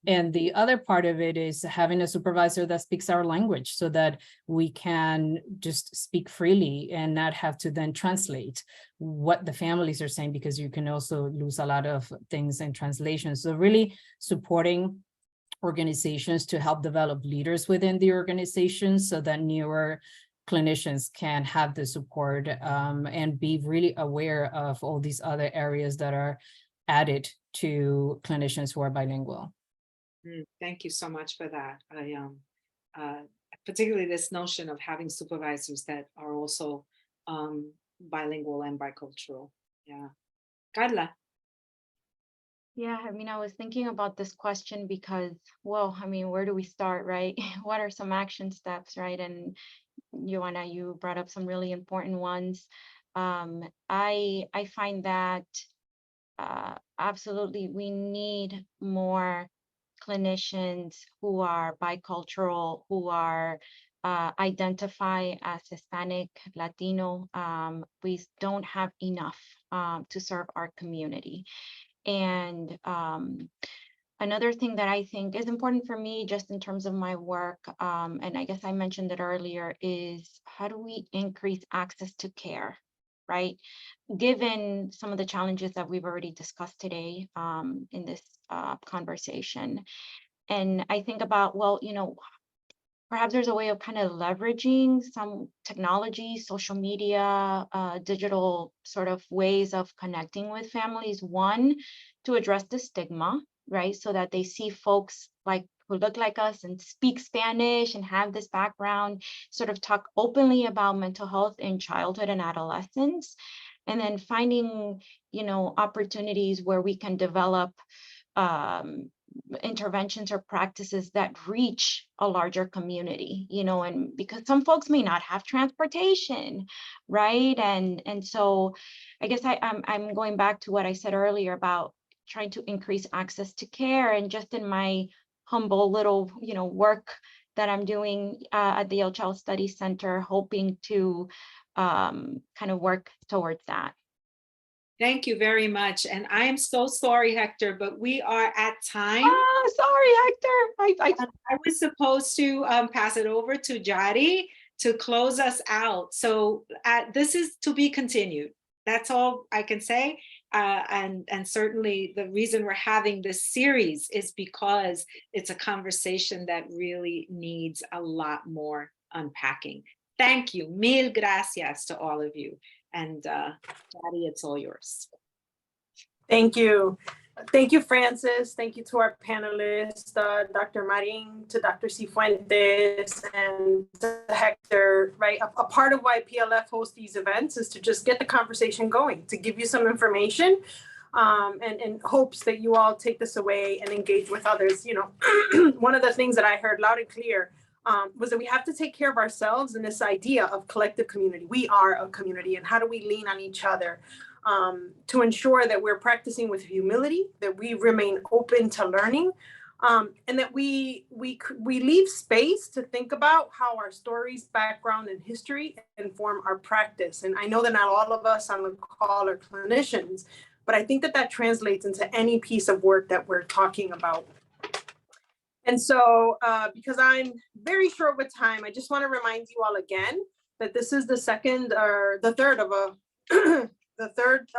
And the other part of it is having a supervisor that speaks our language so that we can just speak freely and not have to then translate what the families are saying, because you can also lose a lot of things in translation. So really supporting organizations to help develop leaders within the organization so that newer clinicians can have the support and be really aware of all these other areas that are added to clinicians who are bilingual. Thank you so much for that. Particularly this notion of having supervisors that are also bilingual and bicultural. Yeah. Carla. Yeah, I mean, I was thinking about this question because, well, I mean, where do we start, right? What are some action steps, right? And Yohanna, you brought up some really important ones. I find that absolutely we need more clinicians who are bicultural, who are identify as Hispanic, Latino. We don't have enough to serve our community. And another thing that I think is important for me, just in terms of my work, and I guess I mentioned it earlier, is how do we increase access to care, right? Given some of the challenges that we've already discussed today in this conversation. And I think about, well, perhaps there's a way of kind of leveraging some technology, social media, digital sort of ways of connecting with families. One, to address the stigma, right? So that they see folks like who look like us and speak Spanish and have this background, sort of talk openly about mental health in childhood and adolescence. And then finding, opportunities where we can develop interventions or practices that reach a larger community, and because some folks may not have transportation, right? And so I guess I'm going back to what I said earlier about trying to increase access to care, and just in my humble little, work that I'm doing at the Yale Child Studies Center, hoping to kind of work towards that. Thank you very much. And I am so sorry, Hector, but we are at time. Oh, sorry, Hector. I was supposed to pass it over to Jadi to close us out. So this is to be continued. That's all I can say. And certainly the reason we're having this series is because it's a conversation that really needs a lot more unpacking. Thank you. Mil gracias to all of you. And Jadi, it's all yours. Thank you. Thank you, Francis. Thank you to our panelists, Dr. Marin, to Dr. Cifuentes, and to Hector, right? A part of why PLF hosts these events is to just get the conversation going, to give you some information, and hopes that you all take this away and engage with others. One of the things that I heard loud and clear was that we have to take care of ourselves, and this idea of collective community. We are a community, and how do we lean on each other to ensure that we're practicing with humility, that we remain open to learning, and that we leave space to think about how our stories, background, and history inform our practice. And I know that not all of us on the call are clinicians, but I think that translates into any piece of work that we're talking about. And so, because I'm very short with time, I just want to remind you all again that this is the third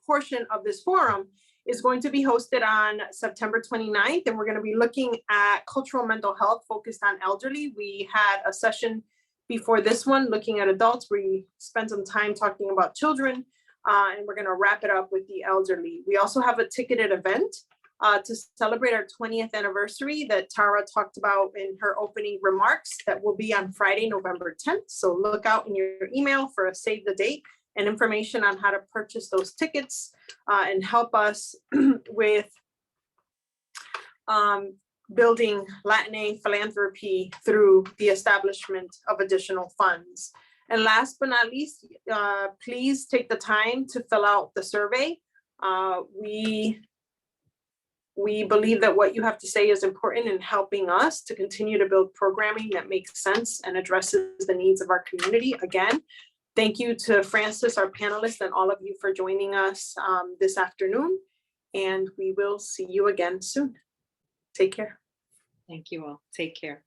portion of this forum is going to be hosted on September 29th, and we're going to be looking at cultural mental health focused on elderly. We had a session before this one looking at adults. We spent some time talking about children, and we're going to wrap it up with the elderly. We also have a ticketed event to celebrate our 20th anniversary that Tara talked about in her opening remarks. That will be on Friday, November 10th. So look out in your email for a save the date and information on how to purchase those tickets and help us with building Latine philanthropy through the establishment of additional funds. And last but not least, please take the time to fill out the survey. We believe that what you have to say is important in helping us to continue to build programming that makes sense and addresses the needs of our community. Again, thank you to Francis, our panelists, and all of you for joining us this afternoon. And we will see you again soon. Take care. Thank you all. Take care.